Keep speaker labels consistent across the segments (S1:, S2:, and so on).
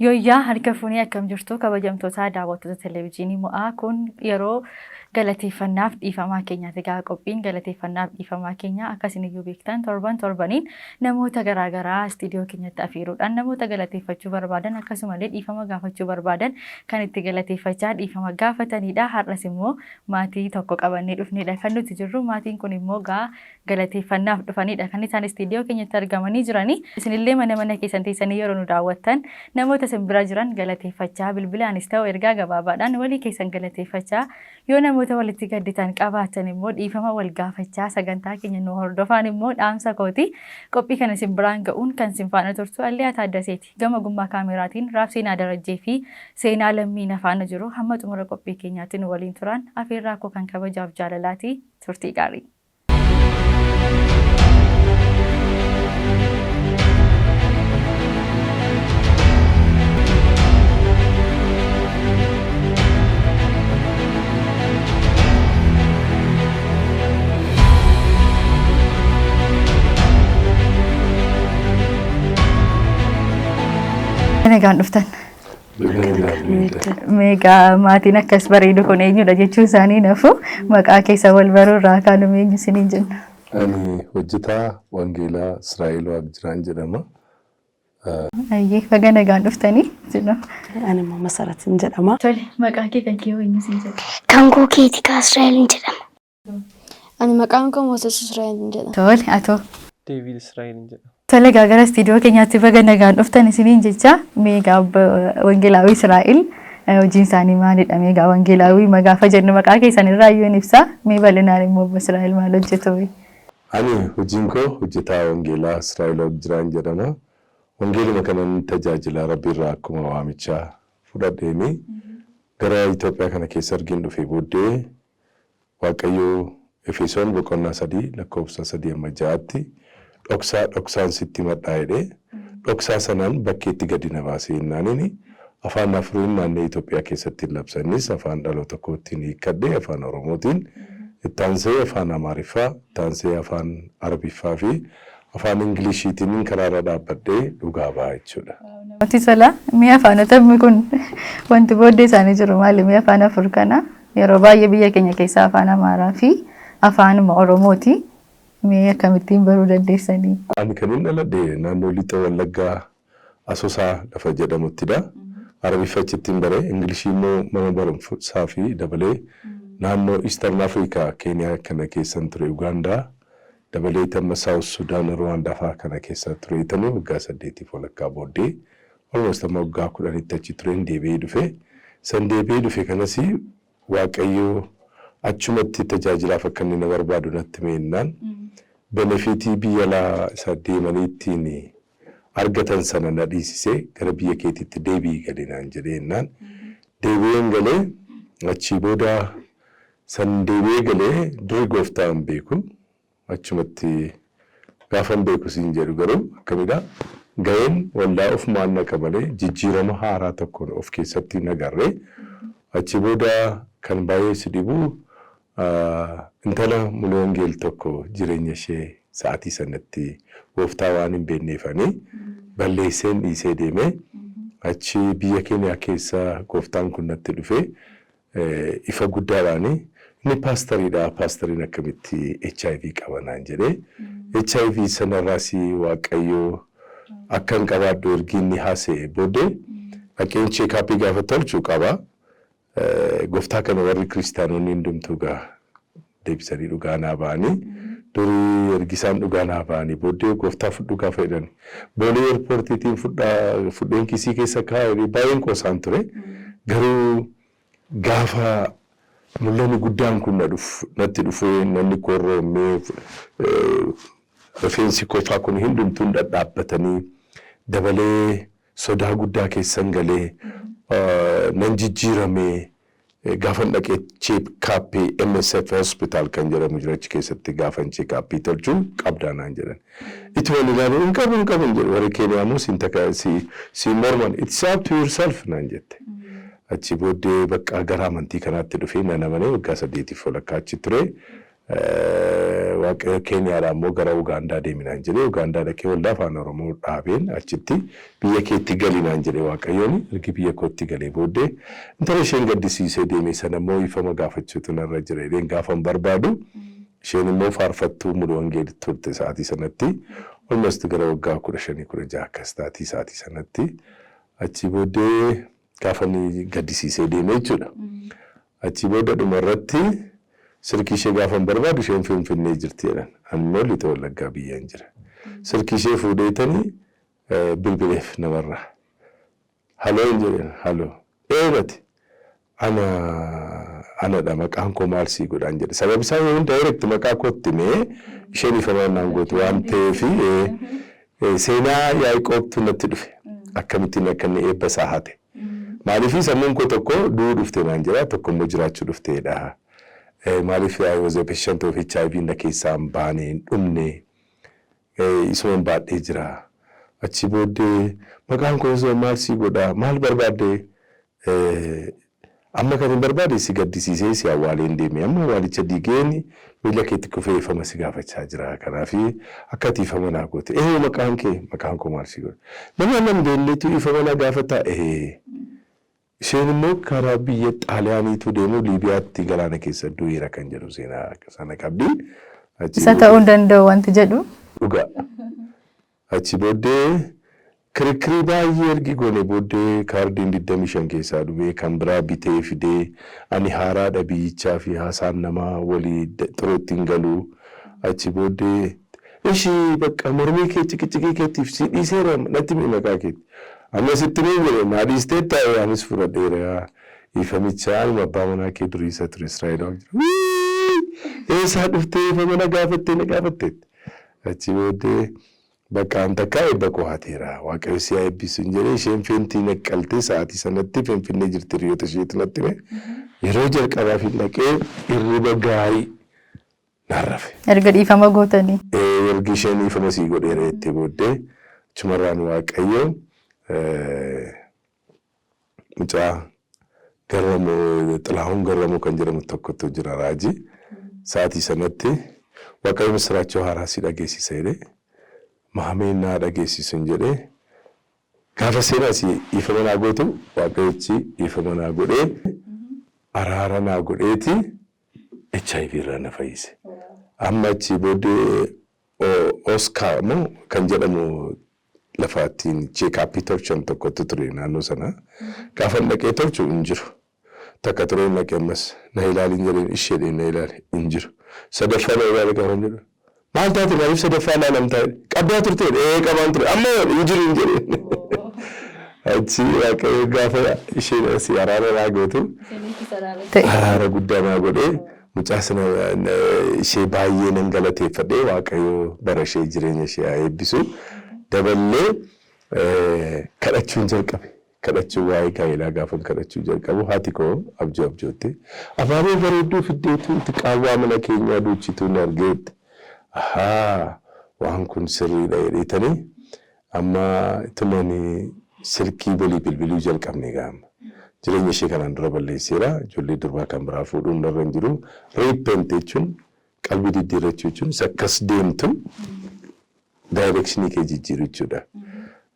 S1: Yoyyaa harka fuunee akkam jirtu kabajamtoota daawwattoota televezyiinii mo'aa kun yeroo galateeffannaaf dhiifamaa keenyaati. Egaa qophiin galateeffannaaf dhiifamaa keenya akkasiniyyuu beektan torbaniin namoota garaagaraa istiidiyoo keenyatti afiiruudhaan namoota galateeffachuu barbaadan akkasumallee dhiifama gaafachuu barbaadan kan itti galateeffachaa dhiifama gaafatanidha. Har'as immoo maatii tokko qabannee dhufnedha kan nuti jirru. Maatiin kun immoo galateeffannaaf dhufanidha kan isaan istiidiyoo keenyatti argamanii jiranii. Isinillee mana keessan teessanii yeroo nu daawwattan namoota isin bira jiran galateeffachaa bilbilaanis ta'u ergaa gabaabaadhaan walii keessan galateeffachaa yoo namoota walitti gadditan qabaatan immoo dhiifama wal gaafachaa sagantaa keenya nu hordofan immoo dhaamsa kooti qophii kana isin biraan ga'uun kan isin faana turtu Alliyaa Taaddaseeti. Gama gummaa kaameraatiin Raabseenaa Darajjee fi Seenaa Lammii faana jiru. Hamma xumura qophii keenyaatti nu waliin turan afeerraa koo kan kabajaaf jaalalaati turtii gaarii. Nagaan dhuftan. Meegaa maatiin akkas bareedu kun eenyudha jechuun isaanii nafu maqaa keessa wal baruurraa kaanuma eenyu isiniin jenna.
S2: Ani hojjetaa Wangeelaa Israa'el Waaqjiraan jedhama.
S1: Ayyee baga nagaan dhuftanii jenna.
S3: Ani immoo Masaratiin jedhama.
S1: Tole maqaa kee kan kee eenyu isin jedha?
S4: Kan koo Keetikaa Israa'eliin jedhama.
S5: Ani maqaan koo Mooses Israa'eliin jedhama.
S1: Tole atoo.
S6: David Israa'eliin jedhama.
S1: Tole gara istiidiyoo keenyaatti baga nagaan dhuftan isiniin jecha meegaa Wangeelaawii Israa'el hojiin isaanii maalidha? Meegaa Wangeelaawii magaafa jennu maqaa keessan irraa iyyuu ibsa. Mee bal'inaan immoo Israa'el maal hojjetu?
S2: Ani hojiin koo hojjetaa Wangeelaa Israa'el Waaqjiraan jedhama. Wangeeluma kanan tajaajila Rabbii irraa akkuma waamichaa fudhadheeni gara Itoophiyaa kana keessa argin dhufee booddee Waaqayyoo Efesoon boqonnaa 3 lakkoofsa 3-6tti dhoksaan sitti madhaa'edhe dhoksaa sanaan bakkeetti gadi na baasee naanini afaan afuriin naannoo Itoophiyaa keessatti labsanis afaan dhaloota kootiin hiikkadhe afaan Oromootiin ittaansee afaan Amaariffaa ittaansee afaan Arabiffaa fi afaan Ingiliishiitiin karaarra dhaabbadhee dhugaa ba'a jechuudha.
S1: Namatti tola. Mi'a afaanota kun wanti booddee isaanii jiru maali? Mi'a afaan afur kana yeroo baay'ee biyya keenya keessaa afaan Amaaraa fi afaan Oromooti. Mee akkamittiin baruu dandeessanii?
S2: Ani kan inni dhaladhe naannoo lixa Wallaggaa Asoosaa lafa jedhamuttidha. Arabiffa achittiin bare Ingilishii immoo mana barumsaa fi dabalee naannoo Eastern Africa Keeniyaa kana keessan ture Ugaandaa dabalee tamma South Sudan Rwanda fa'aa kana keessa ture tanii waggaa 8 walakkaa booddee almost amma waggaa 10 achi tureen deebi'ee dhufe. San deebi'ee dhufe kanas Waaqayyoo achumatti tajaajilaaf akka inni na barbaadu natti meennaan benefitii biyya laa isa deemaniittiin argatan sana na dhiisisee gara biyya keetitti deebi'ii galinaan jedheennaan deebi'een galee achii booda san deebi'ee galee durii gooftaan beeku achumatti gaafan beeku siin jedhu garuu akkamidha ga'een waldaa ofumaan naqa malee jijjiirama haaraa tokko of keessatti nagarree achii booda kan baay'ee si dhibu intala mul'oo Wangeel tokko jireenya ishee sa'aatii sanatti gooftaa waan hin beekneefanii balleesseen dhiisee deemee achi biyya keenya keessa gooftaan kun natti dhufee ifa guddaadhaan inni paastariidha. Paastariin akkamitti HIV qabanaan jedhee HIV sanarraas Waaqayyoo akkan qabaadhu ergiinni haasa'e booddee dhaqeen cheekaappii gaafa tolchuu qaba. Gooftaa kana warri kiristaanonni hundumtuu deebisanii dhugaa naa ba'anii durii ergisaan dhugaa naa ba'anii booddee gooftaa dhugaa fayyadani. Boolee eerpoortiitiin fudheen kisii keessa kaa'ee baay'een qoosaan ture. Garuu gaafa mul'anni guddaan kun natti dhufee namni korroomee rifeensi kofaa kun hundumtuun dhadhaabbatanii dabalee sodaa guddaa keessan galee nan jijjiiramee gaafan dhaqee cheekaappii MSF hospital kan jedhamu jira achi keessatti gaafan cheekaappii tolchuu qabdaanaan jedhan. Itti wal ilaaluun hin qabu jedhu warri Keeniyaamuu si morman it's up to yourself naan jette. Achi booddee bakka gara amantii kanaatti dhufee nana malee waggaa 8 walakkaa achi ture. waaqayyo Keeniyaadhaa immoo gara Ugaandaa deeminaan jedhee Ugaandaa dhaqee waldaa afaan Oromoo dhaabeen achitti biyya keetti galinaan jedhee waaqayyoon ergi biyya kootti galee booddee intala isheen gaddisiisee deeme sana immoo ifama gaafachuutu narra jira jedheen gaafan barbaadu isheen immoo faarfattuu mulu wangeelitti turte sa'aatii sanatti almost gara waggaa 15-16 akkas taati sa'aatii sanatti achi booddee gaafanii gaddisiisee deeme jechuudha. Achi booda dhumarratti sirkii ishee gaafan barbaadu isheen Finfinnee jirti jedhan. Ammoo lixa Wallaggaa biyyaan jira. Sirkii ishee fuudheetanii bilbileef namarraa. Haloo hin jedhan haloo. Eebati anadha maqaan koo maal sii godhaan jedhe. Sababni isaa yoo direct maqaa kootti mee isheen ifamannaan gootu waan ta'eef seenaa Yaaqoobtu natti dhufe. Akkamittiin akka inni eebba isaa hate. Maaliif sammuun koo tokko du'uu dhufte naan jira tokko immoo jiraachuu dhufteedha. Maaliif I was a patient of HIV na keessaan baanee dhumne isumaan baadhee jira. Achi booddee maqaan koo osoo maal sii godhaa maal barbaadde amma kan hin barbaade si gaddisiisee si awwaaleen deeme amma awwaalicha diigeen miila keetti kufee ifama si gaafachaa jira. Kanaaf akka ati ifama naa goote maqaan koo maal sii godha nama nam beelleetu ifama naa gaafata isheen immoo karaa biyya Xaaliyaaniitu deemu Liibiyaatti galaana keessa du'eera kan jedhu seenaa sana qabdi.
S1: Isa ta'uu danda'u wanti jedhu
S2: dhugaa. Achi booddee kirikiri baay'ee ergi goone booddee kaardiin 25 keessaa dhumee kan biraa bitee fidee ani haaraadha biyyichaa fi haasaan namaa walii xirootti galu. Achi booddee ishii bakka mormii kee ciqiciqii keetiif si dhiiseera natti maqaa keetti. Amma sitti ni jedhe maadhiis teettaa anis fudhadheera ifamicha alma abbaa manaa kee durii isa ture Israa'eel eessaa dhuftee ifa mana gaafattee achi booddee bakka antakkaa eebba koo hateera waaqayyo si eebbisu hin jedhee isheen feentii naqqaltee sa'aatii sanatti Finfinnee jirti hiriyoota isheetti natti yeroo jalqabaaf hin dhaqee hirriba gaarii narrafe.
S1: Erga dhiifama gootanii.
S2: Ergi isheen ifama sii godheera jettee booddee chumarraan waaqayyo mucaa Garramoo Xilaahuun Garramoo kan jedhamu tokkotu jira raajii sa'aatii sanatti waaqayyo misiraachoo haaraa si dhageessisa jedhee mahameen naa dhageessisun jedhee gaafa seenaa si ifama naa gootu waaqayyochi ifama naa godhee araara naa godheeti HIV irraa na fayyise. Amma achi booddee Oscar moo kan jedhamu lafaattiin cheekaappii tolchan tokkotu ture naannoo sana gaafa dhaqee tolchu hin jiru. Takka ture dhaqee ammas na ilaalin jedheen isheedheen na ilaali hin jiru. Sadaffaa na ilaali qaban jedhu. Maal taate maaliif sadaffaa ilaalamtaa qabdaa turte qabaan ture amma hin jiru hin jedheen. Achi waaqayyo gaafa isheen asii araara naa gootu araara guddaa naa godhee mucaa sana ishee baay'ee nan galateeffadhee waaqayyo bara ishee jireenya ishee haa eebbisu. Daballee kadhachuun jalqabe kadhachuun waa'ee gaa'elaa gaafa kadhachuu jalqabu haati koo abjootte afaanii bareedduu fiddeetu itti qaawwaa mana keenyaa duuchituun argeetti waan kun sirriidha jedheetanii amma tumanii silkii bolii bilbiluu jalqabne gaama jireenya ishee kanaan dura balleesseera ijoollee durbaa kan biraa fuudhuun narra hin jiru reepente jechuun qalbii diddiirrachuu jechuun sakkas deemtu directionii kee jijjiiru jechuudha.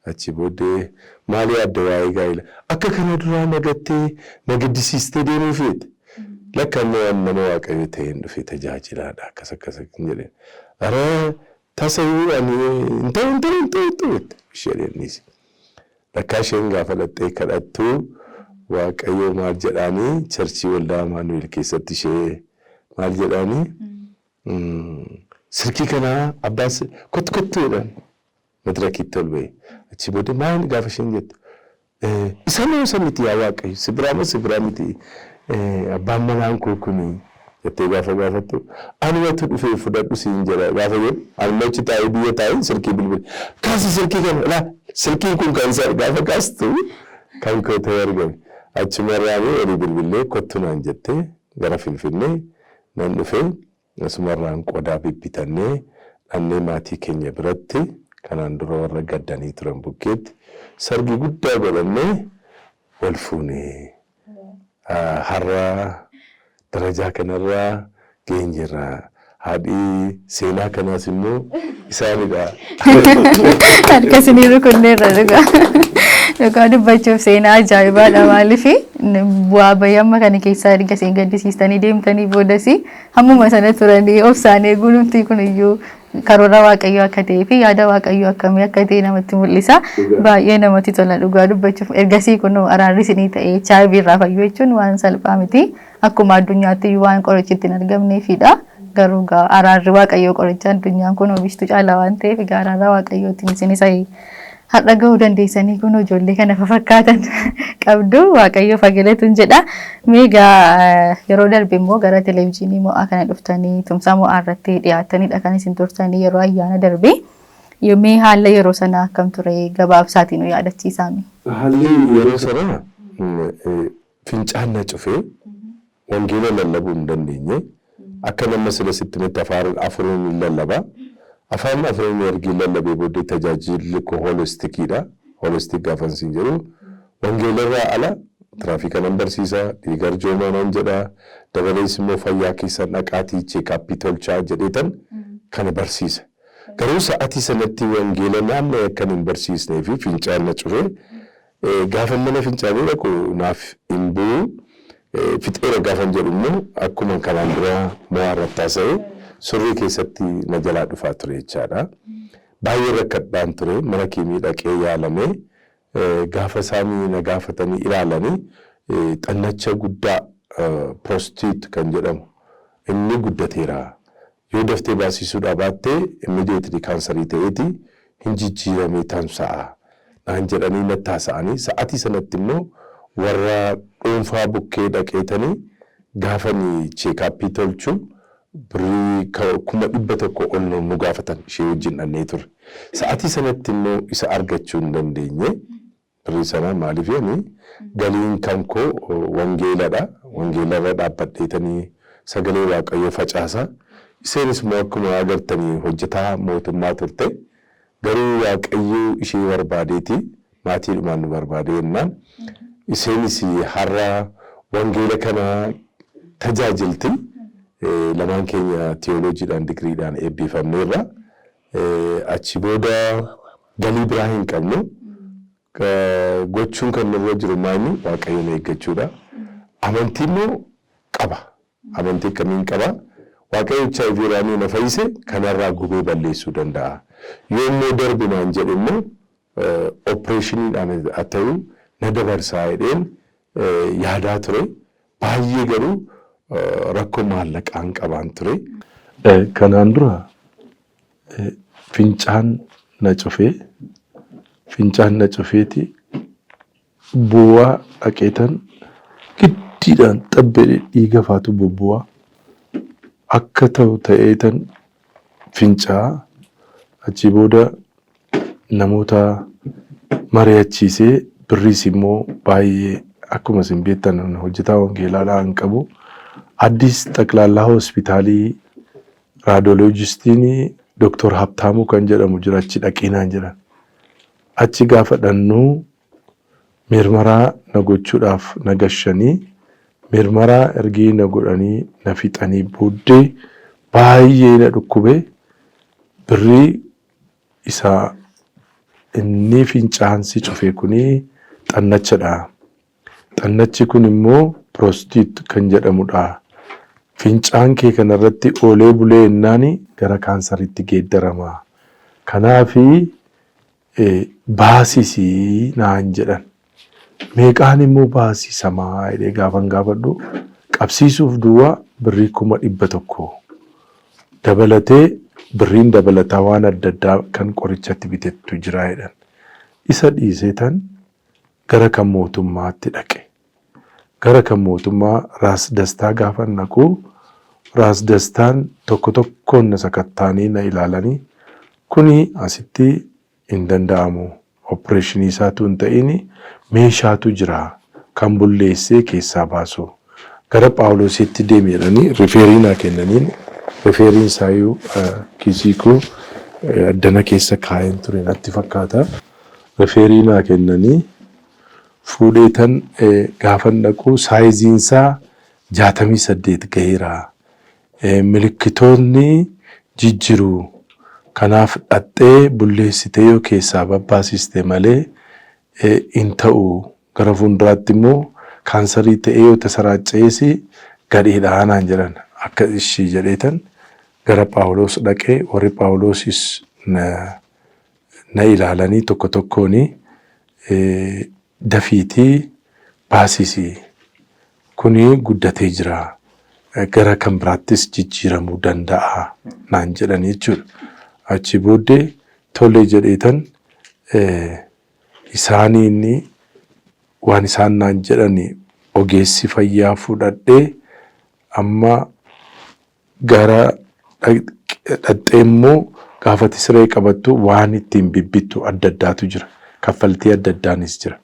S2: Achi booddee maali adda waa'ee gaa'ela akka kana duraa nagattee nagaddisiistee deemuu feete lakkaannoo nama waaqayyo ta'een dhufe tajaajilaadha akkas hin jedheen. Ara tasawuu ani hin ta'u isheenis. Lakkaa isheen gaafa laxxee kadhattuu waaqayyo maal jedhaanii charchii waldaa Amaanu'eel keessatti ishee maal jedhaanii sirkii kana abbaas kottuudhaan madirakiitti ol ba'e. Achi booddee maal gaafa isheen jettu isa miti yaa waaqayyo sibiraa miti abbaan manaan koo kuni jettee gaafa gaafattu anumatu dhufee fudhadhu siin jedha gaafa jedhu almachi taa'ee biyya taa'ee sirkii bilbile kaasi sirkii kana sirkiin kun kan isaa gaafa kaastu kan koo ta'ee argame. Achumarraanii olii bilbilee kottu naan jettee gara Finfinnee nan dhufee asumarraan qodaa bibbitannee dhannee maatii keenya biratti kanaan dura warra gaddanii turan bukkeetti sargi guddaa godhannee wal fuunee har'a darajaa kanarraa geenyerraa haadhi seenaa kanaas immoo isaanidha.
S1: Harkasni rukunneerra dhugaa dubbachuuf seenaa ajaa'ibaadha maaliif bu'aa bayyamma kana keessaa erga isin gaddisiistanii deemtanii boodasi hammuma sana turanii obsaan eeguun humti kun iyyuu karoora waaqayyoo akka ta'ee fi yaada waaqayyoo akkamii akka ta'e namatti mul'isa. Baay'ee namatti tola dhugaa dubbachuuf ergasii kun araarri isinii ta'ee HIV irraa fayyuu jechuun waan salphaa miti. Akkuma addunyaatti waan qorichi ittiin argamneefidha. Garuu araarri waaqayyoo qoricha addunyaan kun oomishtu caalaa waan ta'eef araarraa waaqayyootiin isinis har'a gahuu dandeessanii kun ijoollee kana fakkaatan qabdu waaqayyoo fagalatuun jedha. Meegaa yeroo darbe immoo gara televezyiinii mo'aa kana dhuftanii tumsa mo'aa irratti dhiyaatanidha kan isin turtanii yeroo ayyaana darbe. Yommuu haala yeroo sanaa akkam ture gabaabsaatiin yaadachiisaami.
S2: Haalli yeroo sanaa fincaan na cufee wangeela lallabuu hin dandeenye. Akka nama sila sitti miti afaan lallabaa. Afaan afaan ergi lallabee booddee tajaajilli koo hoolistikiidha. Hoolistik gaafa siin jedhu wangeelarraa ala tiraafika nan barsiisa, dhiiga arjoomaa nan jedha, dabalees immoo fayyaa keessan dhaqaatii cheekaappii tolchaa jedheetan kana barsiisa. Garuu sa'aatii sanatti wangeela naannoo akkan hin barsiisnee fi fincaan na cufee gaafa mana fincaanii dhaqu naaf hin bu'u. Fixeera gaafa jedhu immoo akkuma kanaan dura mo'aa irratti haasa'e surrii keessatti na jalaa dhufaa ture jechaadha. Baay'ee rakkadhaan ture mana keemii dhaqee yaalamee gaafa isaanii na gaafatanii ilaalanii xannacha guddaa prostiit kan jedhamu inni guddateera. Yoo daftee baasisuudhaa baattee immediately kaansarii ta'eeti hin jijjiiramee tamsa'a. Naan jedhanii natti haasa'anii sa'aatii sanatti immoo warra dhuunfaa bukkee dhaqeetanii gaafanii cheekaappii tolchuu birrii 100,000 ol nu gaafatan ishee wajjin dhannee ture. Sa'aatii sanatti immoo isa argachuu hin dandeenye birrii sana maaliif yooni galiin kan koo wangeeladha. Wangeelarra dhaabbadheetanii sagalee waaqayyoo facaasa. Iseenis immoo akkuma agartanii hojjetaa mootummaa turte garuu waaqayyoo ishee barbaadeeti maatiidhumaan nu barbaade jennaan. Iseenis har'a wangeela kana tajaajilti. Lamaan keenya teolojiidhaan digriidhaan eebbifamneerra. Achi booda galii biraa hin qabnu. Gochuun kan nurra jiru maali waaqayyoon eeggachuudha. Amantii immoo qaba. Amantii akkamiin qaba? Waaqayyo HIV irraa na fayyise kanarraa gubee balleessuu danda'a. Yoo immoo darbinaan jedhu immoo opereeshiniidhaan haa ta'u na dabarsaa jedheen yaadaa ture. Baay'ee garuu rakkoo maallaqaan qabaan ture. Kanaan dura fincaan na cufeeti bu'aa dhaqeetan giddiidhaan xabbee dhiiga faatu bobbu'aa akka ta'u ta'eetan fincaa achi booda namoota mari'achiisee birriis immoo baay'ee akkuma isin beektan hojjetaa wangeelaadhaan qabu. Addis xaqlaallaa hospitaalii raadiyooloojistiin Dr. Habtaamuu kan jedhamu jira achi dhaqinaan jedhan. Achi gaafa dhannuu mirmaraa na gochuudhaaf na gashanii mirmaraa ergii na godhanii na fixanii booddee baay'ee na dhukkube birrii isaa inni fincaansi cufe kuni xannachadha. Xannachi kun immoo prostiit kan jedhamudha. Fincaan kee kanarratti oolee bulee ennaani gara kaansaritti geeddarama. Kanaafi baasisii naan jedhan. Meeqaan immoo baasisamaa jedhee gaafan gaafadhu qabsiisuuf duwwaa birrii 100,000 dabalatee birriin dabalataa waan adda addaa kan qorichatti bitettu jira jedhan. Isa dhiiseetan gara kan mootummaatti dhaqe. Gara kan mootummaa Raas Dastaa gaafan naqu Raas Dastaan tokkoon na sakattaanii na ilaalanii kuni asitti hin danda'amu. Opereeshinii isaatu hin ta'in meeshaatu jira kan bulleessee keessaa baasu. Gara Phaawulositti deemedhanii rifeerii naa kennaniin rifeeriin isaayyuu kiisiikuu addana keessa kaa'een ture natti fakkaata. Rifeerii naa kennanii fuudheetan gaafan dhaqu saayiziinsaa 68 gaheera. Milikkitoonni jijjiru. Kanaaf dhattee bulleessitee yoo keessaa babbaasiste malee hin ta'u. Gara fuulduraatti immoo kaansarii ta'ee yoo tasaraacceesi gadheedhaa naan jedhan akka ishii jedheetan gara Phaawulos dhaqee warri Phaawulosis na ilaalanii tokko tokkooni dafiitii baasisii kuni guddatee jira gara kan biraattis jijjiiramuu danda'a naan jedhan jechuudha. Achi booddee tole jedheetan isaanii waan isaan naan jedhani ogeessi fayyaa fudhadhee amma gara dhattee immoo gaafa siree qabattu waan ittiin bibbittu adda addaatu jira. Kaffaltii adda addaanis jira.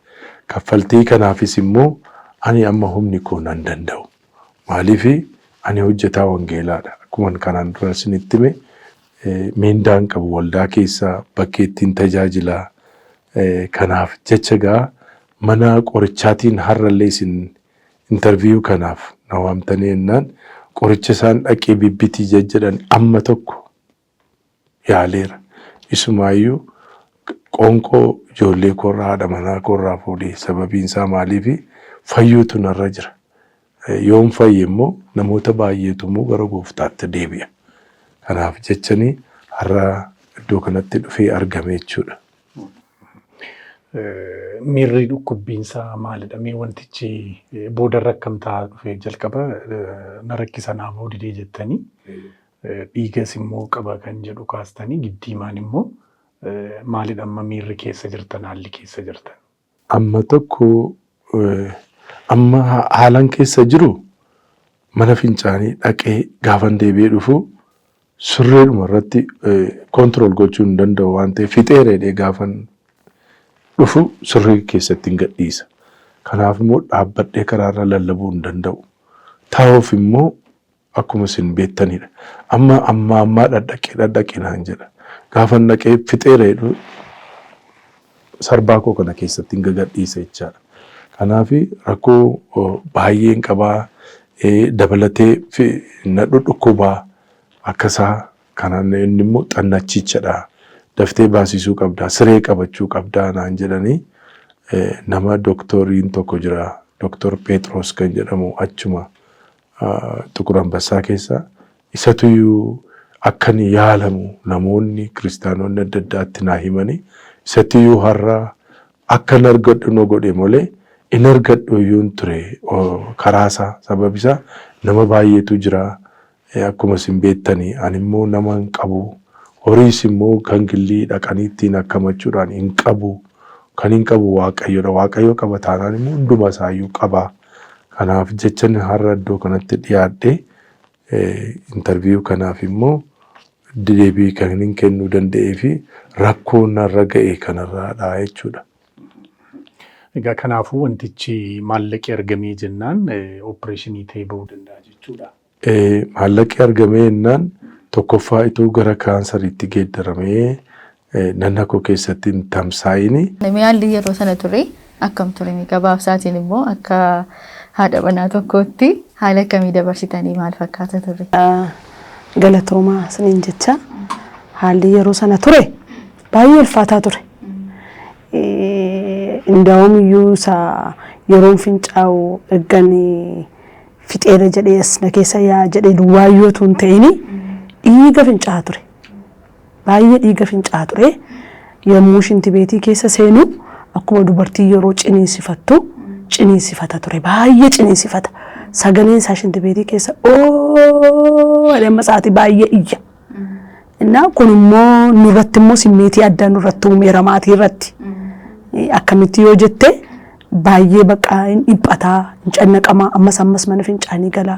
S2: Kaffaltii kanaafis immoo ani amma humni koo nan danda'u. Maaliif ani hojjetaa wangeelaadha. Akkuma kanaan dura isinitti hime meendaan qabu waldaa keessaa bakkeettiin tajaajilaa. Kanaaf jecha gaa mana qorichaatiin har'allee isin interviyuu kanaaf na waamtanii jennaan qoricha isaan dhaqee bibbitii jedhan amma tokko yaaleera. Isumaayyuu qoonqoo ijoollee koorraa haadha manaa koorraa fuudhee sababiin isaa maaliif fayyuutu narra jira. Yoon fayye immoo namoota baay'eetu immoo gara gooftaatti deebi'a. Kanaaf jechanii har'a iddoo kanatti dhufee argame jechuudha.
S7: Miirri dhukkubbiinsaa maalidha? Mee wantichi boodarra akkam ta'aa dhufee jalqaba na rakkisa naaf didee jettanii dhiigas immoo qaba kan jedhu kaastanii giddiimaan immoo maalidha amma miirri keessa jirtan haalli keessa jirtan?
S2: Amma tokko amma haalan keessa jiru mana fincaanii dhaqee gaafan deebi'ee dhufu surreedhuma irratti koontirool gochuu hin danda'u waan ta'eef fixeereedhee gaafan dhufu surree keessatti hin gadhiisa. Kanaaf immoo dhaabbadhee karaarra lallabuu hin danda'u. Taa'uuf immoo akkuma isin beektanidha. Amma dhadhaqee naan jedha. Gaafan dhaqee fixeereedhu sarbaa koo kana keessatti hin gadhiisa jechaadha. Kanaaf rakkoo baay'een qabaa dabalatee na dhukkubaa akkasaa kanaan inni immoo xannachichadha. Daftee baasisuu qabdaa, siree qabachuu qabdaa naan jedhanii nama doktoriin tokko jira. Doktor Petros kan jedhamu achuma Xuqur Ambassaa keessa isatuyyuu akkan yaalamu namoonni kiristaanonni adda addaatti naa himanii isatuyyuu har'a akkan argadhu nu godhe malee in argadhu iyyuu ture karaasaa sababisaa nama baay'eetu jira akkuma isin beektanii ani immoo nama hin qabu. Horiis immoo kan gillii dhaqanii ittiin akkamachuudhaan hin qabu. Kan hin qabu Waaqayyoodha. Waaqayyo qaba taanaan immoo hunduma isaayyuu qaba. Kanaaf jechan har'a iddoo kanatti dhiyaadhee interviyuu kanaaf immoo deebii kan hin kennuu danda'ee fi rakkoo narra ga'e kanarraadha jechuudha.
S7: Egaa kanaafuu wantichi maallaqi argamee jennaan opereeshinii ta'ee bahuu danda'a jechuudha.
S2: Maallaqi argamee jennaan tokkoffaa ituu gara kaansariitti geeddaramee nanna koo keessatti hin tamsaa'ini.
S1: Haalli yeroo sana ture akkam ture gabaabsaatiin immoo akka haadha manaa tokkootti haala akkamii dabarsitanii maal fakkaata ture?
S3: Galatoomaa saniin jecha haalli yeroo sana ture baay'ee ulfaataa ture. Indaa'uun iyyuu isaa yeroon fincaa'u eegganii fixeera jedhee asna keessa yaa jedhee duwwaayyootu hin ta'ini. Dhiiga fincaa'aa ture. Baay'ee dhiiga fincaa'aa ture. Yommuu shinti beetii keessa seenu akkuma dubartii yeroo ciniinsifattu ciniinsifata ture. Baay'ee ciniinsifata. Sagaleen isaa shinti beetii keessa jedhama sa'aatii baay'ee iyya. Innaa kun immoo nurratti immoo simmeetii addaa nurratti uumeera maatii irratti. Akkamitti yoo jette baay'ee baqa hin dhiphataa hin cannaqamaa ammas mana fincaanii galaa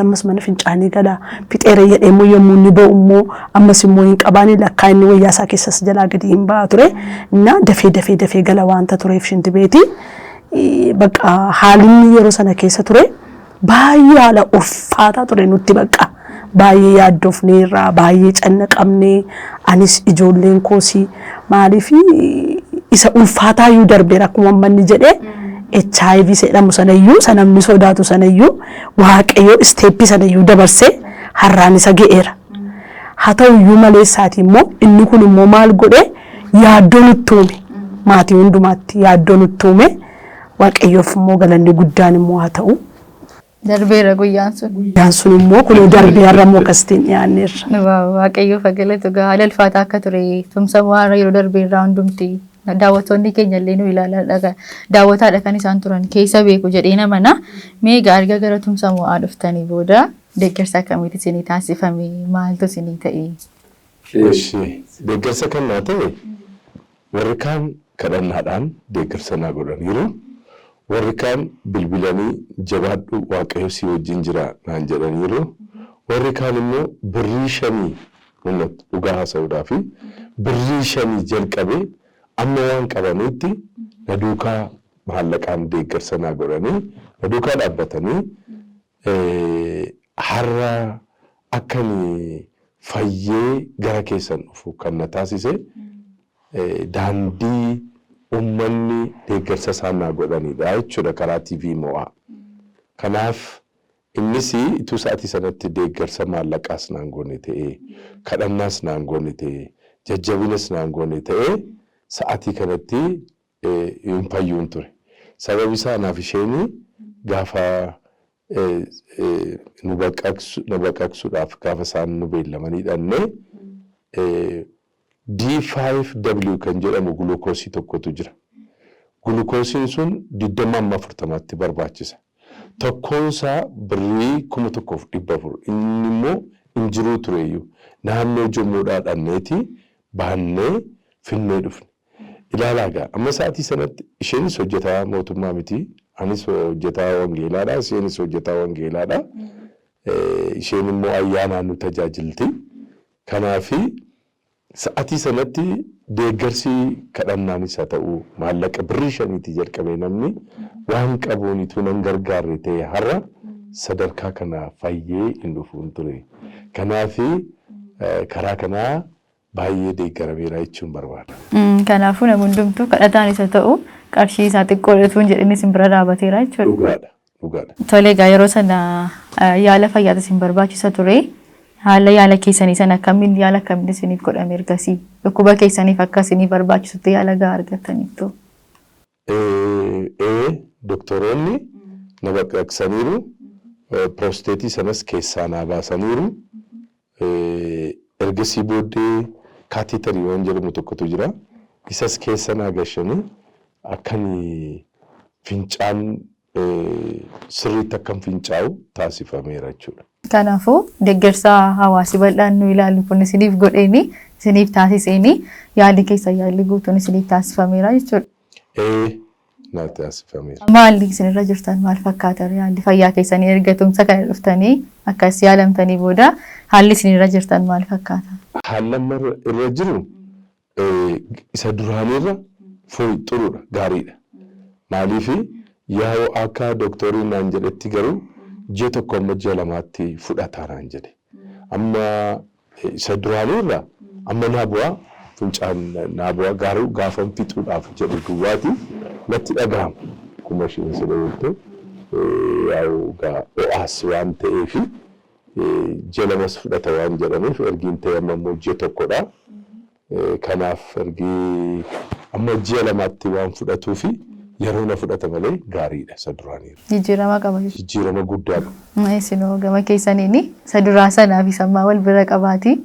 S3: ammas mana fincaanii galaa fixeera jedhee immoo yommuu inni ba'u immoo ammas immoo hin qabaanii lakkaa inni wayyaa isaa keessas jalaa gadi hin ba'a ture. Innaa dafee gala waanta tureef shinti beetii baqa haalli yeroo sana keessa ture baay'ee haala ulfaataa ture nutti baqa. Baay'ee yaaddofneerraa baay'ee cannaqamnee anis ijoolleen koosii maaliif isa ulfaataa iyyuu darbeera akkuma manni jedhee HIV jedhamu sanayyuu sanamni sodaatu sanayyuu waaqayyoo isteeppii sanayyuu dabarsee har'aan isa ga'eera. Haa ta'u iyyuu malee isaati immoo inni kun immoo maal godhee yaaddoo nutti uume maatii hundumaatti yaaddoo nutti uume waaqayyoof immoo galanni guddaan immoo haa ta'u.
S1: Darbeera guyyaan sun.
S3: Guyyaan sun immoo kun darbee har'a immoo akkasitiin dhiyaanneerra.
S1: Waaqayyoof galatu haala ulfaataa akka ture tumsa waan yeroo darbeerraa hundumti daawwattoonni keenya illee nu ilaalaa daawwataadha kan isaan turan keessa beeku jedhee namana meegaa erga gara tumsa mo'aa dhuftanii booda deeggarsa akkamiiti isinii taasifame maaltu isinii ta'e?
S2: Deeggarsa kan naa ta'e warri kaan kadhannaadhaan deeggarsa naa godhaniiru. Warri kaan bilbilanii jabaadhu waaqayyo si wajjin jira naan jedhaniiru. Warri kaan immoo birrii 5 dhugaa haasa'uudhaa fi birrii 5 jalqabee amma waan qabanitti na duukaa maallaqaan deeggarsa naa godhanii na duukaa dhaabbatanii har'a akkanii fayyee gara keessan dhufu kan na taasise daandii ummanni deeggarsa isaan naa godhanidha jechuudha karaa TV mo'aa. Kanaaf innis ituu sa'aatii sanatti deeggarsa maallaqaas naan goone ta'ee kadhannaas naan goone ta'ee jajjabinas naan goone ta'ee sa'aatii kanatti hin fayyuun ture. Sababi isaa naaf isheen gaafa nu baqaqsuudhaaf gaafa isaan nu beellamanii dhannee D5W kan jedhamu gulukoosii tokkotu jira. Gulukoosiin sun 20-40tti barbaachisa. Tokkoonsaa birrii 1,400 inni immoo hin jiruu tureyyuu naannoo Jommoodhaa dhanneeti baannee finnee dhufne. Ilaalaa gaa amma sa'aatii sanatti isheenis hojjetaa mootummaa miti anis hojjetaa wangeelaadha isheenis hojjetaa wangeelaadha. Isheen immoo ayyaanaan nu tajaajilti. Kanaafi sa'aatii sanatti deeggarsi kadhannaanis haa ta'u maallaqa birrii 5 jalqabee namni waan qabuunitu nan gargaarre ta'e har'a sadarkaa kana fayyee hin dhufuun ture. Kanaafi karaa kanaa baay'ee deeggarameera jechuun barbaada.
S1: Kanaafuu namni hundumtuu kadhataan isa ta'u qarshii isaa xiqqoodhatuun jedhanii isin bira dhaabateera jechuudha.
S2: Dhugaadha.
S1: Tole egaa yeroo sana yaala fayyaata isin barbaachisa ture. Haala yaala keessanii sana akkamiin yaala akkamiin isiniif godhame ergasii dhukkuba keessaniif akka isinii barbaachisutti yaala gahaa argattaniittu.
S2: Doktoroonni na baqaqsaniiru piroosteetii sanas keessaa naa baasaniiru ergasii booddee kaatiitarii waan jedhamu tokkotu jira. Isas keessa naa gashanii akkanii fincaan sirriitti akkam fincaa'u taasifameera jechuudha.
S1: Kanaafuu deeggarsa hawaasi bal'aan nu ilaalu kun isiniif godheeni isiniif taasiseeni yaalli keessa yaalli guutuun isiniif taasifameera jechuudha.
S2: Naa taasifameera.
S1: Maalli isinirra jirtan maal fakkaata yaalli fayyaa keessanii erga tumsa kana dhuftanii akkas yaalamtanii booda haalli isinirra jirtan maal fakkaata?
S2: Haalli amma irra jiru isa duraanirra xuruudha gaariidha. Maaliifi yaa'u akka doktoriin naan jedhetti garuu ji'a tokko amma ji'a lamaatti fudhataa naan jedhe. Amma isa duraanirra amma naa bu'aa fincaan naa bu'aa garuu gaafa fixuudhaaf jedhu duwwaati natti dhagahama. Kuma isheen sila jettee yaa'u OAS waan ta'eefi ji'a lamas fudhata waan jedhaniif ergiin ta'e amma immoo ji'a tokkodha. Kanaaf ergii amma ji'a lamaatti waan fudhatuufi yeroo na fudhata malee gaariidha isa duraanii.
S1: Jijjiirama qaba.
S2: Jijjiirama guddaadha.
S1: Isinoo gama keessaniini isa duraa sanaaf isa ammaa wal bira qabaati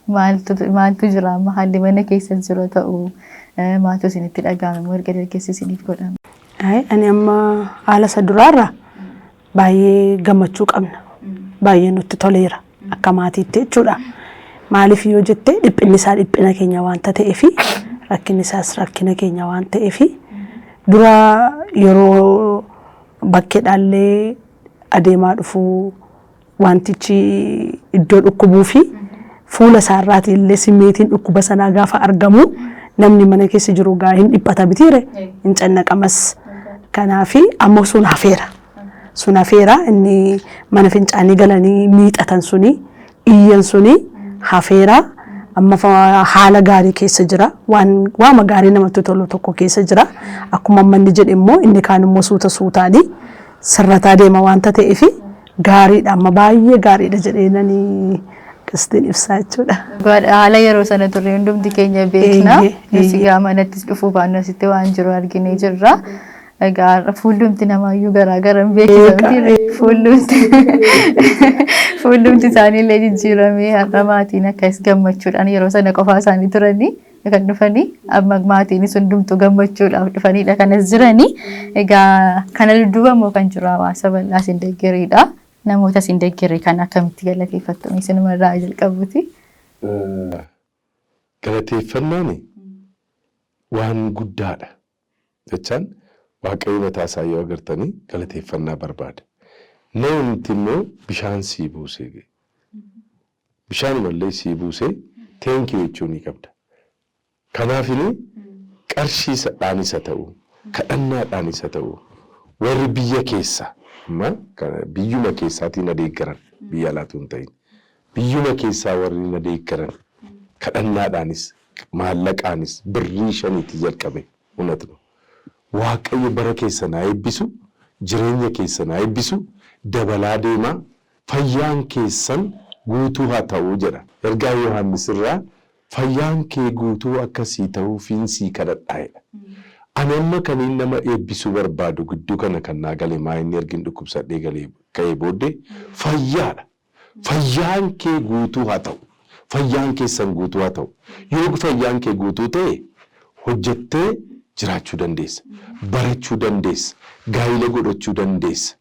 S1: maaltu jira amma haalli mana keessa jiru ta'u maaltu isinitti dhagahame erga deeggarsi isiniif godhame.
S3: Ani amma haala isa duraarra baay'ee gammachuu qabna. Baay'ee nutti toleera akka maatiitti jechuudha. Maaliif yoo jette dhiphinni isaa dhiphina keenya waanta ta'eefi rakkinni isaas rakkina keenya waan ta'eefi dura yeroo bakkeedhaallee adeemaa dhufuu wantichi iddoo dhukkubuu fi fuula isaarraati illee simmeetiin dhukkuba sanaa gaafa argamu namni mana keessa jiru gaa hin dhiphata bitiire hin cannaqamas. Kanaafi amma sun hafeera. Sun hafeera inni mana fincaanii galanii miixatan suni iyyan suni hafeera. Amma haala gaarii keessa jira waan gaarii namatti tolu tokko keessa jira. Akkuma manni jedhe immoo inni kaan immoo suutaanii sirrataa deema waanta ta'eefi gaariidha amma baay'ee gaariidha jedheenanii qistiin ibsaa jechuudha.
S1: Haala yeroo sana turre hundumti keenya beekna. Nuti gaamanattis dhufuu baannu asitti waan jiru arginee jirra. Egaa fuuldumti namaayyuu garaagaraa beeksifamti. Fuuldumti isaaniillee jijjiiramee har'a maatiin akkas gammachuudhaan yeroo sana qofaa isaanii turanii kan dhufanii amma maatiinis hundumtuu gammachuudhaaf dhufanidha kanas jiranii. Egaa kana dudduuba immoo kan jiru hawaasa bal'aa isin deeggeriidha. Namoota isin deeggeree kan akkamitti galateeffattu isinuma irraa jalqabuuti.
S2: Galateeffannaan waan guddaadha jechaan waaqayyo mataa isaa yoo agartanii galateeffannaa barbaada. Namni immoo bishaan sii buusee bishaan mallee sii buusee teenkii jechuun ni qabda. Kanaafini qarshiisadhaan isa ta'u kadhannaadhaan isa ta'u warri biyya keessa biyyuma keessaatiin adeeggaran biyya alaatu hin ta'in biyyuma keessaa warri adeeggaran kadhannaadhaanis maallaqaanis birrii 5 jalqabe hunatnu. Waaqayyo bara keessa naa eebbisu jireenya keessa naa eebbisu dabalaa deemaa fayyaan keessan guutuu haa ta'uu jedha. Ergaa Yohaannis irraa fayyaan kee guutuu akkasii ta'uu fiinsii kadhadhaa'edha. Ani amma kaniin nama eebbisuu barbaadu gidduu kana kan naa galee maa inni ergin dhukkubsadhee galee ka'ee booddee fayyaadha. Fayyaan kee guutuu haa ta'u. Fayyaan keessan guutuu haa ta'u. Yoo fayyaan kee guutuu ta'e hojjettee jiraachuu dandeessa. Barachuu dandeessa. Gaa'ila godhachuu dandeessa.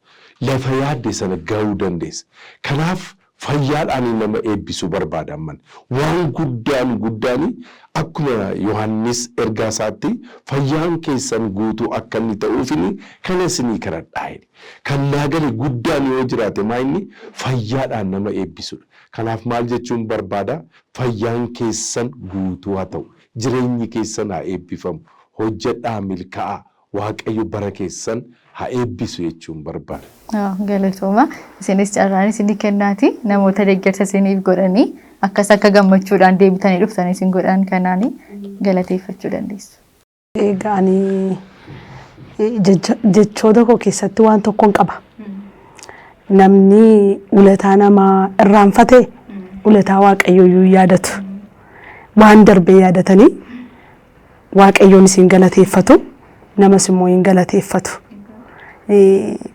S2: Lafa yaadde sana ga'uu dandeessa. Kanaaf fayyaadhaan nama eebbisuu barbaada amman. Waan guddaan akkuma Yohaannis ergaa isaatti fayyaan keessan guutuu akka inni ta'uufini kana isinii kadhadhaa. Kan naa gale guddaan yoo jiraate maa inni fayyaadhaan nama eebbisudha. Kanaaf maal jechuun barbaada fayyaan keessan guutuu haa ta'u. Jireenyi keessan haa eebbifamu. Hojjedhaa milkaa'aa waaqayyo bara keessan haa eebbisu jechuun barbaada.
S1: Galatooma isinis carraan isinii kennaati namoota deeggarsa isiniif godhanii akkas akka gammachuudhaan deebitanii dhuftanii isin godhan kanaanii galateeffachuu dandeessu.
S3: Egaa ani jechoota koo keessatti waan tokkoon qaba. Namni ulataa namaa irraanfate ulataa waaqayyoo yaadatu. Waan darbee yaadatanii waaqayyoon isin galateeffatu namas immoo hin galateeffatu.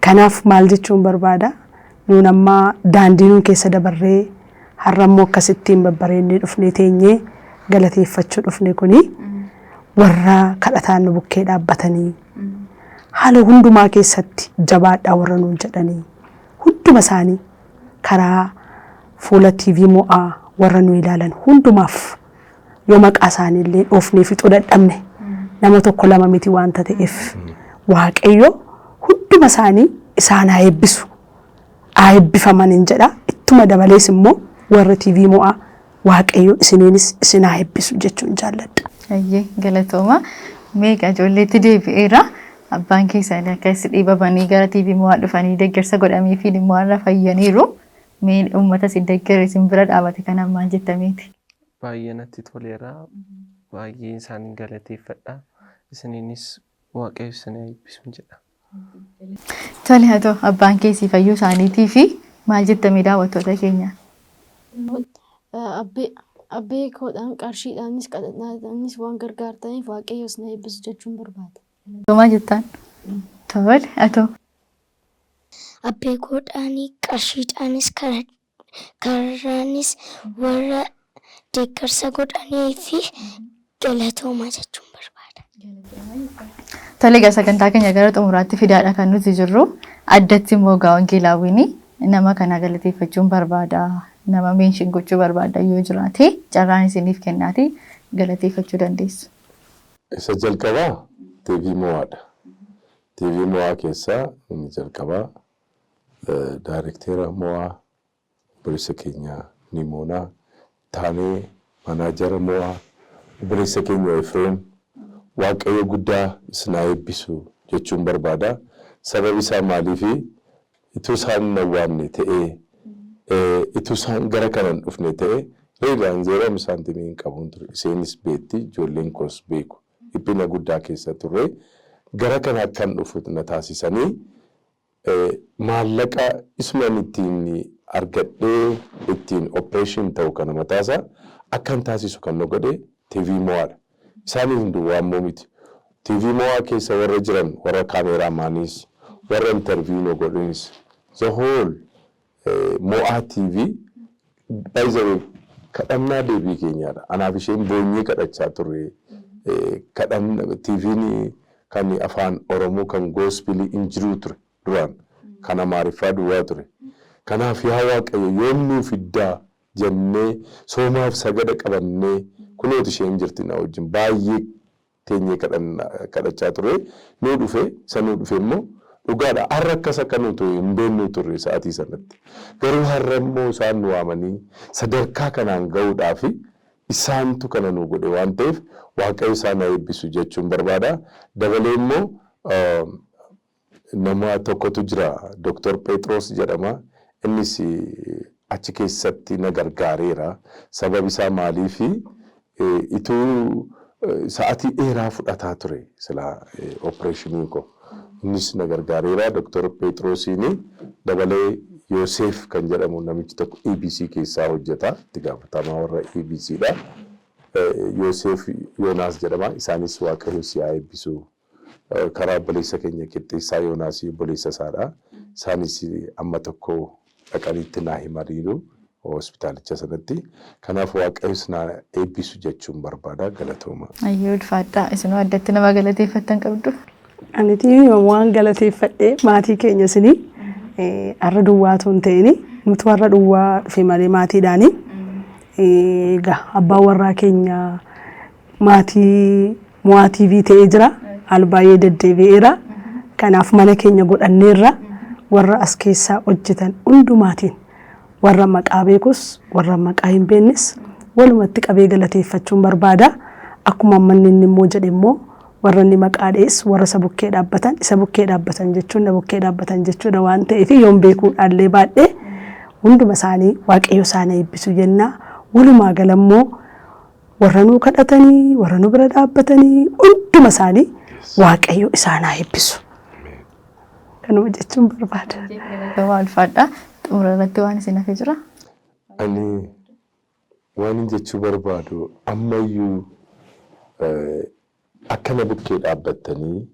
S3: Kanaaf maal jechuun barbaada nuun amma daandii nuun keessa dabarree har'a immoo akkasittiin babbareennee dhufnee teenyee galateeffachuu dhufne kuni warra kadhataan nu bukkee dhaabbatanii haala hundumaa keessatti jabaadhaa warra nuun jedhanii hunduma isaanii karaa fuula TV mo'aa warra nu ilaalan hundumaaf yoo maqaa isaaniillee dhoofnee fixuu dadhabne nama tokko lama miti waan ta'eef waaqayyo hunduma isaanii isaan haa eebbisu haa eebbifaman hin jedha ittuma dabalees immoo warra TV mo'aa waaqayyo isiniinis isin haa eebbisu jechuun jaalladha.
S1: Ayyee galatooma meeqa ijoolleetti deebi'eera abbaan keessanii akka isin dhiibamanii gara TV mo'aa dhufanii deeggarsa godhamee fi immoo har'a fayyaniiru mee uummata isin deeggare isin bira dhaabate kanaan maal jettameeti?
S6: Baay'ee natti toleera. Baay'ee isaanii galateeffadha. Isiniinis waaqayyo isin eebbisu jedha.
S1: Tole haa ta'u abbaan keessii fayyuu isaaniitii fi maal jettamee daawwattoota keenya?
S5: Abbee koodhaan qarshiidhaanis kadhannaadhaanis waan gargaartaniif waaqayyo isin eebbisu jechuun barbaada.
S1: Maal jettaan? Tole haa ta'u.
S4: Abbee koodhaanii qarshiidhaanis karraanis warra deeggarsa godhanii fi galatooma jechuun barbaada.
S1: Tole egaa sagantaa keenya gara xumuraatti fidaadha kan nuti jirru. Addatti immoo egaa wangeelaawwini nama kana galateeffachuun barbaada. Nama meenshin gochuu barbaada yoo jiraate carraan isiniif kennaati galateeffachuu dandeessu.
S2: Isa jalqabaa TV mo'aadha. TV mo'aa keessaa inni jalqabaa daayirektera mo'aa obboleessa keenya Nimoonaa taanee manaajara mo'aa obboleessa keenya Efreem waaqayyo guddaa isin haa eebbisu jechuun barbaada. Sababi isaa maaliifi ituu isaan hin waamne ta'ee ituu isaan gara kanan dhufne ta'ee reedaan zeeroom saantimii hin qabuun ture. Iseenis beetti ijoolleen koos beeku. Dhiphina guddaa keessa turre gara kana akkan dhufu na taasisanii maallaqa isumaan ittiin argadhee ittiin operation ta'u kana mataasaa akkan taasisu kan nu godhe TV Mo'aadha. Isaanii hunduu waan miti. TV Mo'aa keessa warra jiran warra kaameeraamaanis warra interview nu godhanis the whole Mo'aa TV by the way kadhannaa deebii keenyaadha. Anaaf isheen boonyee kadhachaa turre kadhannaa TV'n kan afaan Oromoo kan gospel injiruu ture duraan kan Amaariffaa duwwaa ture. Kanaaf yaa Waaqayyo yoom nuuf fiddaa jennee soomaaf sagada qabannee kunooti isheen jirti na wajjin baay'ee teenyee kadhachaa ture. Nuu dhufe sanuu dhufe immoo dhugaadha har'a akkas akka nuti hin beeknu turre sa'aatii sanatti. Garuu har'a immoo isaan nu waamanii sadarkaa kanaan ga'uudhaaf isaantu kana nu godhe waan ta'eef Waaqayyo isaan eebbisu jechuun barbaada. Dabalee immoo nama tokkotu jira Dr. Petros jedhama. Innis achi keessatti na gargaareera. Sababi isaa maaliif ituu sa'aatii dheeraa fudhataa ture sila opereeshinii ko. Innis na gargaareera. Dr. Petrosiin dabalee Yoosef kan jedhamu namichi tokko EBC keessaa hojjeta. Itti gaafatamaa warra EBCdha. Yoosef Yoonaas jedhama. Isaanis Waaqayyo si haa eebbisu. Karaa obboleessa keenya qixxeessaa Yoonaas obboleessa isaadha. Isaanis amma tokko dhaqanitti naa himaniiru hospitaalicha sanatti. Kanaaf Waaqayyo na eebbisu jechuun barbaada. Galatooma.
S1: Ayyuu ulfaadhaa. Isin addatti nama galateeffattan qabdu.
S3: Aniti waan galateeffadhee maatii keenya isinii har'a duwwaatu hin ta'ini nuti warra duwwaa dhufe malee maatiidhaani. Egaa abbaan warraa keenya maatii Mo'aa TV ta'ee jira. Albaay'ee deddeebi'eera. Kanaaf mana keenya godhanneerra warra as keessaa hojjetan hundumaatiin warra maqaa beekus warra maqaa hin beeknes walumatti qabee galateeffachuun barbaada. Akkuma manni inni immoo jedhe immoo warra inni maqaa dhees warra isa bukkee dhaabbatan jechuun na bukkee dhaabbatan jechuudha waan ta'eef yoon beekuudhaallee baadhee hunduma isaanii Waaqayyo isaan eebbisu jenna. Walumaa gala immoo warra nuu kadhatanii warra nu bira dhaabbatanii hunduma isaanii Waaqayyo isaan eebbisu. Kanuma jechuun barbaada.
S1: Waa ulfaadhaa. Xumura irratti waan isin hafee jira?
S2: Ani waan jechuu barbaadu ammayyuu akkana bukkee dhaabbattanii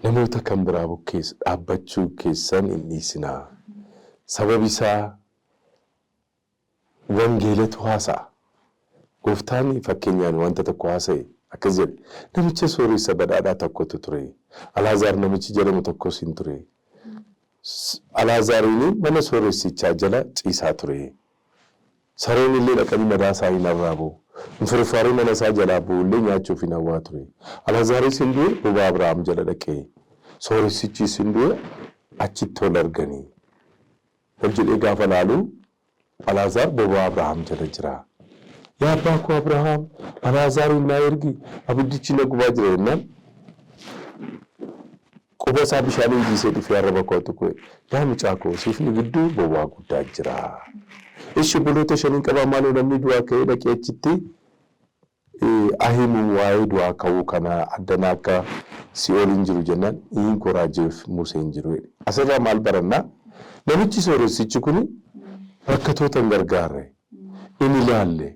S2: namoota kan biraa bukkee dhaabbachuu keessan hin dhiisinaa. Sababi isaa wangeelatu haasa'a. Gooftaan fakkeenyaan wanta tokko haasa'e akkas jedhe namicha sooressa badhaadhaa tokkotu ture. Alaazaar namichi jedhamu tokkos hin ture. Alaazaariin mana sooressichaa jala ciisaa ture. Sareen illee dhaqanii madaasaa hin arraabu. Firfaarii mana isaa jalaa bu'ullee nyaachuuf hin hawwaa ture. Alaazaaris hin du'e bobaa Abrahaam jala dhaqee. Sooressichis hin du'e achitti ol arganii. Ol jedhee gaafa laalu Alaazaar bobaa Abrahaam jala jira. Yaa abbaa koo Abrahaam Alaazaariin naa ergi abiddichi na gubaa jira jennaan. Quba isaa bishaaniin jiisee dhufee arraba kootu koo yaa mucaa koo siifni gidduu bobaa guddaa jira. Ishi boloota shanii qaba maaloo namni du'aa ka'ee dhaqee achitti ahimu waa'ee du'aa ka'uu kana addanaa akka si'ool hin jiru jennaan hin koraajeef Musee hin jiru. Asirraa maal barannaa namichi sooressichi kun rakkatoota hin gargaarre hin ilaalle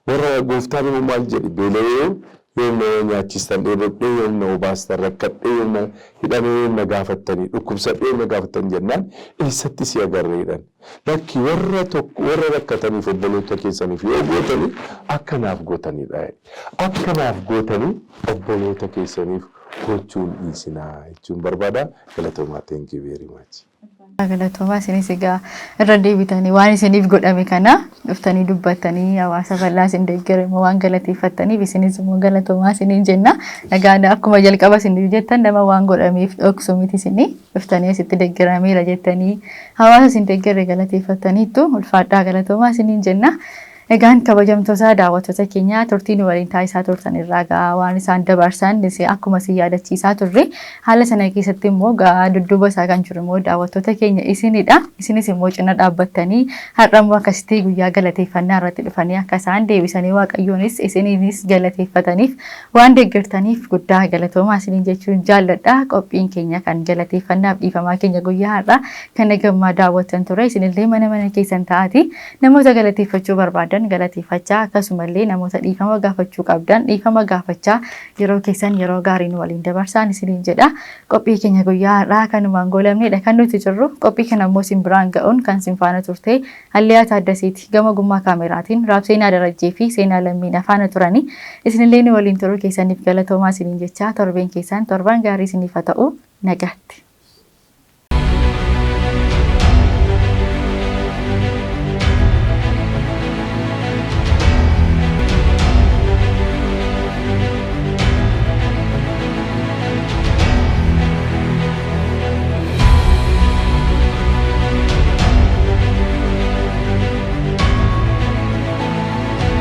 S2: warra gooftaan immoo maal jedhe beela'ee yoom na nyaachistan dheebodhee yoom na obaastan rakkadhee yoom na hidhamee yoom na gaafattanii dhukkubsadhee yoom na gaafatan jennaan eessatti si agarreedhan. Lakki warra rakkataniif obboloota keessaniif yoo gootanii akkanaaf gootanidha. Akkanaaf gootanii obboloota keessaniif gochuun dhiisinaa jechuun barbaada. Galatoomaa thank you very much.
S1: Galatoomaa isinis egaa irra deebitanii waan isiniif godhame kana dhuftanii dubbattanii hawaasa bal'aa isin deeggarame waan galateeffattaniif isinis immoo galatoomaa isiniin jenna. Egaan akkuma jalqaba isiniif jettan nama waan godhameef dhoksu miti isinii dhuftanii asitti deeggarameera jettanii hawaasa isin deeggarre galateeffattaniittu ulfaadhaa galatoomaa isiniin jenna. Egaan kabajamtoota daawwattoota keenya turtiin waliin taasisaa turtan irraa gaa waan isaan dabarsan akkuma si yaadachiisaa turre haala sana keessatti immoo gaa dudduuba isaa kan jiru immoo daawwattoota keenya isinidha. Isinis immoo cina dhaabbattanii har'a immoo akkasitti guyyaa galateeffannaa irratti dhufanii akka isaan deebisanii waaqayyoonis isiniinis galateeffataniif waan deeggartaniif guddaa galatoomaa isiniin jechuun jaalladha. Qophiin keenya kan galateeffannaaf dhiifamaa keenya guyyaa har'a kan eegammaa daawwattan ture. Isinillee mana keessan ta'aati namoota galateeffachuu barbaadan galateeffachaa akkasumallee namoota dhiifama gaafachuu qabdan dhiifama gaafachaa yeroo keessan yeroo gaariin waliin dabarsaan isiniin jedha. Qophii keenya guyyaa har'aa kanumaan goolabneedha kan nuti jirru. Qophii kana immoo sin biraan ga'uun kan sin faana turte Halliyaa Taaddasiiti. Gama gummaa kaameraatiin Raabseenaa Darajjee fi Seenaa Lammiin faana turani. Isinillee nu waliin turuu keessaniif galatoomaa isiniin jechaa torbeen keessan torban gaarii isiniif haa ta'u nagaatti.